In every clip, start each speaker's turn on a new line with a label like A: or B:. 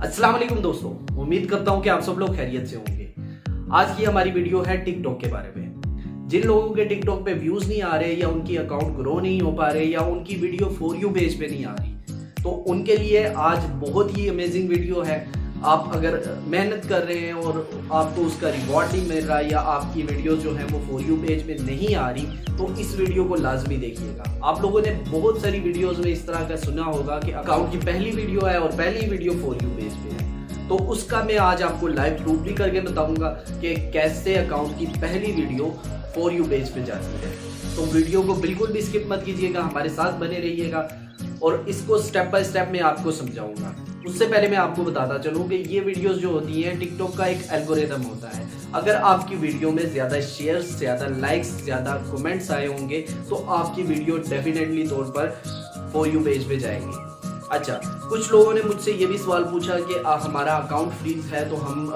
A: अस्सलाम वालेकुम दोस्तों, उम्मीद करता हूँ कि आप सब लोग खैरियत से होंगे। आज की हमारी वीडियो है टिकटॉक के बारे में। जिन लोगों के टिकटॉक पे व्यूज नहीं आ रहे या उनकी अकाउंट ग्रो नहीं हो पा रहे या उनकी वीडियो फॉर यू पेज पे नहीं आ रही, तो उनके लिए आज बहुत ही अमेजिंग वीडियो है। आप अगर मेहनत कर रहे हैं और आपको उसका रिवॉर्ड नहीं मिल रहा या आपकी वीडियो जो है वो फॉर यू पेज पे नहीं आ रही, तो इस वीडियो को लाजमी देखिएगा। आप लोगों ने बहुत सारी वीडियोस में इस तरह का सुना होगा कि अकाउंट की पहली वीडियो है और पहली वीडियो फॉर यू पेज पे है, तो उसका मैं आज आपको लाइव प्रूफ भी करके बताऊंगा कि कैसे अकाउंट की पहली वीडियो फॉर यू पेज पे जाती है। तो वीडियो को बिल्कुल भी स्किप मत कीजिएगा, हमारे साथ बने रहिएगा और इसको स्टेप बाय स्टेप मैं आपको समझाऊंगा। उससे पहले मैं आपको बताता चलूं कि ये वीडियोस जो होती हैं, टिकटॉक का एक एल्गोरिदम होता है। अगर आपकी वीडियो में ज़्यादा शेयर्स, ज़्यादा लाइक्स, ज़्यादा कमेंट्स आए होंगे तो आपकी वीडियो डेफिनेटली तौर पर फॉर यू पेज पे जाएंगी। अच्छा, कुछ लोगों ने मुझसे ये भी सवाल पूछा कि हमारा अकाउंट फ्रीज है तो हम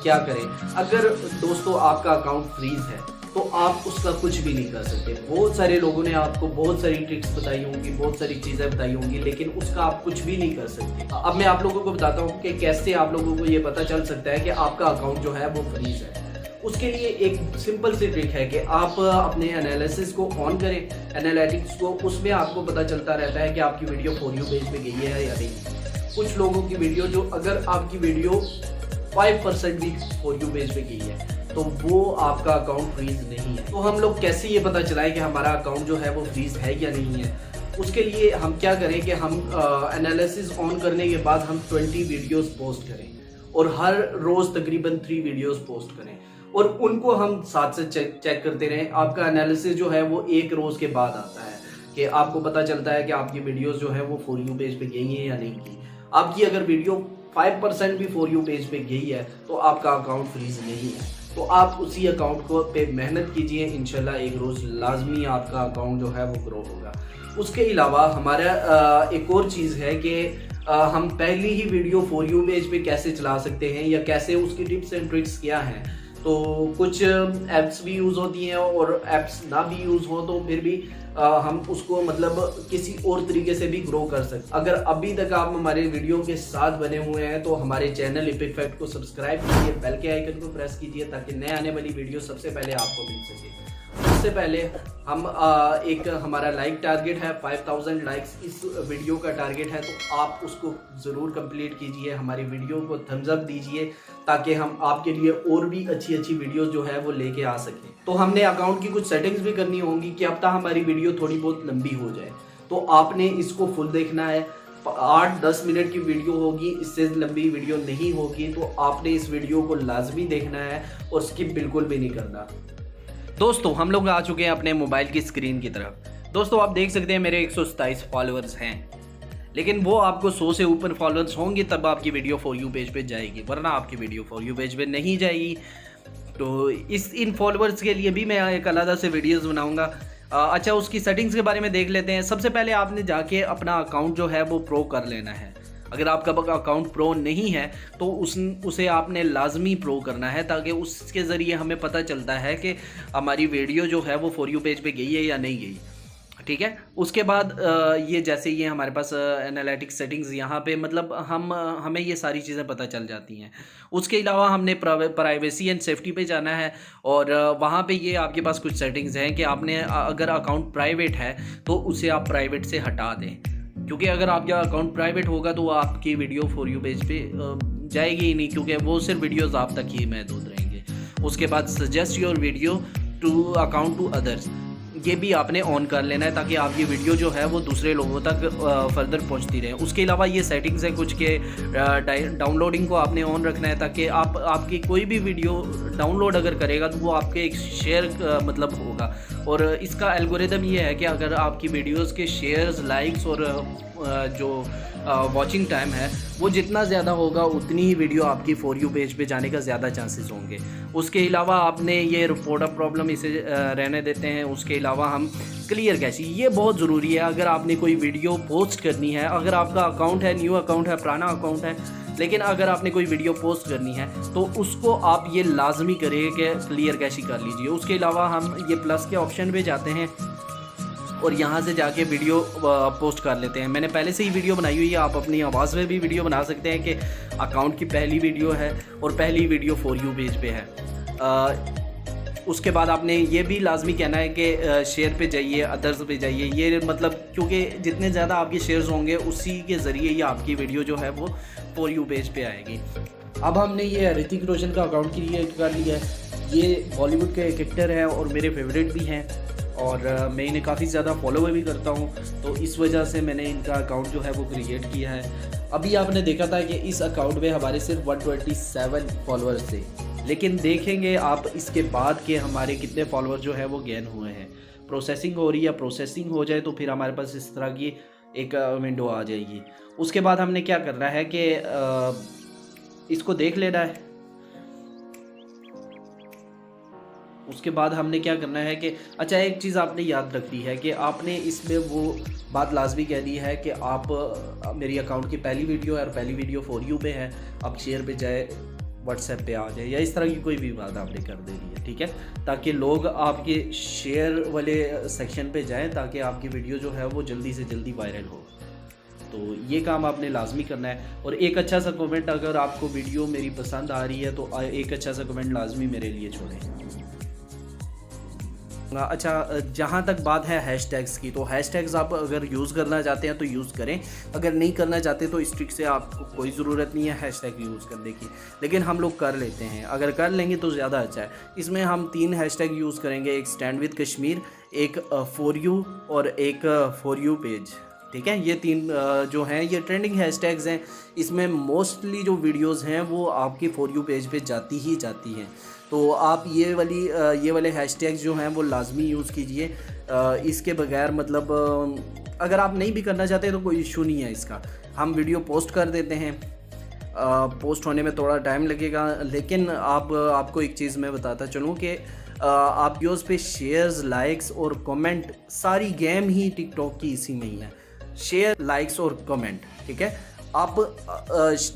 A: क्या करें। अगर दोस्तों आपका अकाउंट फ्रीज है तो आप उसका कुछ भी नहीं कर सकते। बहुत सारे लोगों ने आपको बहुत सारी ट्रिक्स बताई होंगी, बहुत सारी चीज़ें बताई होंगी, लेकिन उसका आप कुछ भी नहीं कर सकते। अब मैं आप लोगों को बताता हूँ कि कैसे आप लोगों को ये पता चल सकता है कि आपका अकाउंट जो है वो फ्रीज है। उसके लिए एक सिंपल सी ट्रिक है कि आप अपने एनालिसिस को ऑन करें, एनालिटिक्स को, उसमें आपको पता चलता रहता है कि आपकी वीडियो फॉर यू पेज पे गई है या नहीं। कुछ लोगों की वीडियो जो, अगर आपकी वीडियो 5% भी फॉर यू पेज पे गई है तो वो आपका अकाउंट फ्रीज नहीं है। तो हम लोग कैसे ये पता चलाएं कि हमारा अकाउंट जो है वो फ्रीज है या नहीं है। उसके लिए हम क्या करें कि हम एनालिसिस ऑन करने के बाद हम 20 वीडियोस पोस्ट करें और हर रोज तकरीबन 3 वीडियोस पोस्ट करें और उनको हम साथ से चेक करते रहें। आपका एनालिसिस जो है वो एक रोज के बाद आता है कि आपको पता चलता है कि आपकी वीडियोस जो है वो फॉर यू पेज पे गई है या नहीं गई। आपकी अगर वीडियो 5% भी फॉर यू पेज पे गई है तो आपका अकाउंट फ्रीज नहीं है। तो आप उसी अकाउंट को पे मेहनत कीजिए, इंशाल्लाह एक रोज़ लाजमी आपका अकाउंट जो है वो ग्रो होगा। उसके अलावा हमारा एक और चीज़ है कि हम पहली ही वीडियो फॉर यू पेज पे कैसे चला सकते हैं या कैसे उसकी टिप्स एंड ट्रिक्स क्या हैं। तो कुछ ऐप्स भी यूज़ होती हैं और ऐप्स ना भी यूज़ हो तो फिर भी हम उसको मतलब किसी और तरीके से भी ग्रो कर सकते। अगर अभी तक आप हमारे वीडियो के साथ बने हुए हैं तो हमारे चैनल इपिक फैक्ट को सब्सक्राइब कीजिए, बेल के आइकन को प्रेस कीजिए ताकि नए आने वाली वीडियो सबसे पहले आपको मिल सके। उससे पहले हम एक हमारा लाइक टारगेट है 5000 लाइक्स इस वीडियो का टारगेट है, तो आप उसको ज़रूर कंप्लीट कीजिए, हमारी वीडियो को थम्स अप दीजिए ताकि हम आपके लिए और भी अच्छी अच्छी वीडियोस जो है वो लेके आ सकें। तो हमने अकाउंट की कुछ सेटिंग्स भी करनी होंगी कि अब तक हमारी वीडियो थोड़ी बहुत लंबी हो जाए, तो आपने इसको फुल देखना है। 8-10 मिनट की वीडियो होगी, इससे लंबी वीडियो नहीं होगी, तो आपने इस वीडियो को लाजमी देखना है और स्किप बिल्कुल भी नहीं करना। दोस्तों, हम लोग आ चुके हैं अपने मोबाइल की स्क्रीन की तरफ। दोस्तों, आप देख सकते हैं मेरे 127 फॉलोअर्स हैं, लेकिन वो आपको 100 से ऊपर फॉलोअर्स होंगे तब आपकी वीडियो फॉर यू पेज पे जाएगी, वरना आपकी वीडियो फॉर यू पेज पे नहीं जाएगी। तो इन फॉलोअर्स के लिए भी मैं एक अलग से वीडियोस बनाऊंगा। अच्छा, उसकी सेटिंग्स के बारे में देख लेते हैं। सबसे पहले आपने जाके अपना अकाउंट जो है वो प्रो कर लेना है। अगर आपका अकाउंट प्रो नहीं है तो उसे आपने लाजमी प्रो करना है ताकि उसके ज़रिए हमें पता चलता है कि हमारी वीडियो जो है वो फॉर यू पेज पे गई है या नहीं गई। ठीक है, उसके बाद ये जैसे ये हमारे पास एनालिटिक्स सेटिंग्स यहाँ पे मतलब हमें ये सारी चीज़ें पता चल जाती हैं। उसके अलावा हमने प्राइवेसी एंड सेफ्टी पे जाना है और वहाँ पे ये आपके पास कुछ सेटिंग्स हैं कि आपने अगर अकाउंट प्राइवेट है तो उसे आप प्राइवेट से हटा दें, क्योंकि अगर आपका अकाउंट प्राइवेट होगा तो आपकी वीडियो फॉर यू पेज पे जाएगी ही नहीं, क्योंकि वो सिर्फ वीडियोस आप तक ही महदूद रहेंगे। उसके बाद suggest your video to account to others, ये भी आपने ऑन कर लेना है ताकि आपकी वीडियो जो है वो दूसरे लोगों तक फर्दर पहुंचती रहे। उसके अलावा ये सेटिंग्स है कुछ के डाउनलोडिंग को आपने ऑन रखना है ताकि आपकी कोई भी वीडियो डाउनलोड अगर करेगा तो वो आपके एक शेयर मतलब होगा। और इसका एल्गोरिदम ये है कि अगर आपकी वीडियोस के शेयर्स, लाइक्स और जो वॉचिंग टाइम है वो जितना ज़्यादा होगा उतनी ही वीडियो आपकी फॉर यू पेज पे जाने का ज़्यादा चांसेस होंगे। उसके अलावा आपने ये रिपोर्ट ऑफ प्रॉब्लम इसे रहने देते हैं। उसके अलावा हम क्लियर कैशी, ये बहुत ज़रूरी है। अगर आपने कोई वीडियो पोस्ट करनी है, अगर आपका अकाउंट है, न्यू अकाउंट है, पुराना अकाउंट है, लेकिन अगर आपने कोई वीडियो पोस्ट करनी है तो उसको आप ये लाजमी करें कि क्लियर कैशी कर लीजिए। उसके अलावा हम ये प्लस के ऑप्शन पे जाते हैं और यहाँ से जाके वीडियो पोस्ट कर लेते हैं। मैंने पहले से ही वीडियो बनाई हुई है, आप अपनी आवाज़ में भी वीडियो बना सकते हैं कि अकाउंट की पहली वीडियो है और पहली वीडियो फॉर यू पेज पे है। उसके बाद आपने ये भी लाजमी कहना है कि शेयर पे जाइए, अदर्स पे जाइए, ये मतलब क्योंकि जितने ज़्यादा आपके शेयर्स होंगे उसी के ज़रिए ही आपकी वीडियो जो है वो फॉर यू पेज पे आएगी। अब हमने ये ऋतिक रोशन का अकाउंट क्रिएट कर लिया है। ये बॉलीवुड के एक एक्टर हैं और मेरे फेवरेट भी हैं और मैं इन्हें काफ़ी ज़्यादा फॉलो भी करता हूँ, तो इस वजह से मैंने इनका अकाउंट जो है वो क्रिएट किया है। अभी आपने देखा था कि इस अकाउंट में हमारे सिर्फ 127 फॉलोअर्स थे, लेकिन देखेंगे आप इसके बाद के हमारे कितने फॉलोअर जो है वो गेन हुए हैं। प्रोसेसिंग हो रही है, प्रोसेसिंग हो जाए तो फिर हमारे पास इस तरह की एक विंडो आ जाएगी। उसके बाद हमने क्या करना है कि इसको देख लेना है। उसके बाद हमने क्या करना है कि अच्छा, एक चीज़ आपने याद रखनी है कि आपने इसमें वो बात लाजमी कहनी है कि आप मेरी अकाउंट की पहली वीडियो है और पहली वीडियो फॉर यू पे है, आप शेयर पे जाए, व्हाट्सएप पे आ जाए या इस तरह की कोई भी बात आपने कर देनी है, ठीक है, ताकि लोग आपके शेयर वाले सेक्शन पे जाएं ताकि आपकी वीडियो जो है वो जल्दी से जल्दी वायरल हो। तो ये काम आपने लाजमी करना है। और एक अच्छा सा कमेंट, अगर आपको वीडियो मेरी पसंद आ रही है तो एक अच्छा सा कमेंट लाजमी मेरे लिए छोड़ें। अच्छा, जहाँ तक बात है हैशटैग्स की, तो हैशटैग्स आप अगर यूज़ करना चाहते हैं तो यूज़ करें, अगर नहीं करना चाहते तो इस ट्रिक से आपको कोई ज़रूरत नहीं है हैशटैग यूज़ करने की, लेकिन हम लोग कर लेते हैं। अगर कर लेंगे तो ज़्यादा अच्छा है। इसमें हम 3 हैशटैग यूज़ करेंगे, एक स्टैंड विद कश्मीर, एक फॉर यू और एक फॉर यू पेज, ठीक है। ये 3 जो हैं ये ट्रेंडिंग हैशटैग्स हैं। इसमें मोस्टली जो वीडियोस हैं वो आपकी फॉर यू पेज पे जाती ही जाती हैं, तो आप ये वाले हैशटैग्स जो हैं वो लाजमी यूज़ कीजिए। इसके बगैर मतलब अगर आप नहीं भी करना चाहते तो कोई इशू नहीं है इसका। हम वीडियो पोस्ट कर देते हैं, पोस्ट होने में थोड़ा टाइम लगेगा, लेकिन आपको एक चीज़ मैं बताता चलूँ कि आप वीडियोस पे शेयर्स, लाइक्स और कमेंट, सारी गेम ही टिकटॉक की इसी में ही है, शेयर, लाइक्स और कमेंट, ठीक है। आप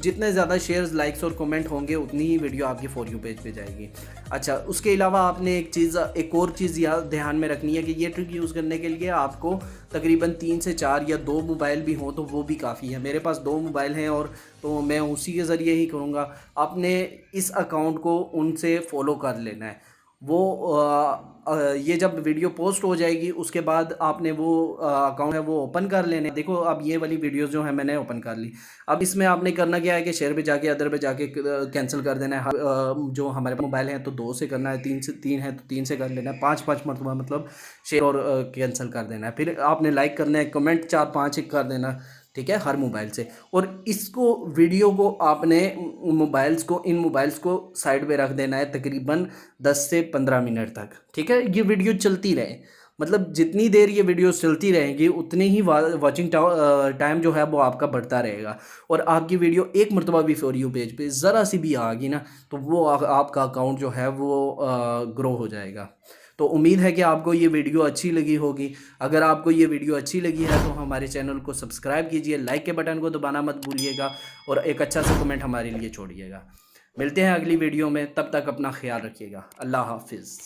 A: जितने ज़्यादा शेयर्स, लाइक्स और कमेंट होंगे उतनी ही वीडियो आपकी फॉर यू पेज पे जाएगी। अच्छा, उसके अलावा आपने एक और चीज़ याद ध्यान में रखनी है कि ये ट्रिक यूज़ करने के लिए आपको तकरीबन 3 से 4 या 2 मोबाइल भी हों तो वो भी काफ़ी है। मेरे पास 2 मोबाइल हैं और तो मैं उसी के ज़रिए ही करूँगा। आपने इस अकाउंट को उनसे फॉलो कर लेना है। वो ये जब वीडियो पोस्ट हो जाएगी उसके बाद आपने वो अकाउंट है वो ओपन कर लेने। देखो, अब ये वाली वीडियोस जो है मैंने ओपन कर ली। अब इसमें आपने करना क्या है कि शेयर पे जाके, अदर पे जाके कैंसिल कर देना है। जो हमारे मोबाइल हैं तो 2 से करना है, 3 है तो 3 से कर लेना है, 5 मरतबा मतलब शेयर और कैंसिल कर देना है। फिर आपने लाइक करना है, कमेंट 4-5 कर देना, ठीक है, हर मोबाइल से। और इसको वीडियो को आपने इन मोबाइल्स को साइड पे रख देना है तकरीबन 10 से 15 मिनट तक, ठीक है। ये वीडियो चलती रहे, मतलब जितनी देर ये वीडियो चलती रहेगी उतनी ही वॉचिंग टाइम जो है वो आपका बढ़ता रहेगा। और आपकी वीडियो एक मरतबा भी फॉर यू पेज पे ज़रा सी भी आ गई ना तो वो आपका अकाउंट जो है वो ग्रो हो जाएगा। तो उम्मीद है कि आपको ये वीडियो अच्छी लगी होगी। अगर आपको ये वीडियो अच्छी लगी है तो हमारे चैनल को सब्सक्राइब कीजिए, लाइक के बटन को दबाना मत भूलिएगा और एक अच्छा सा कमेंट हमारे लिए छोड़िएगा। मिलते हैं अगली वीडियो में, तब तक अपना ख्याल रखिएगा। अल्लाह हाफिज़।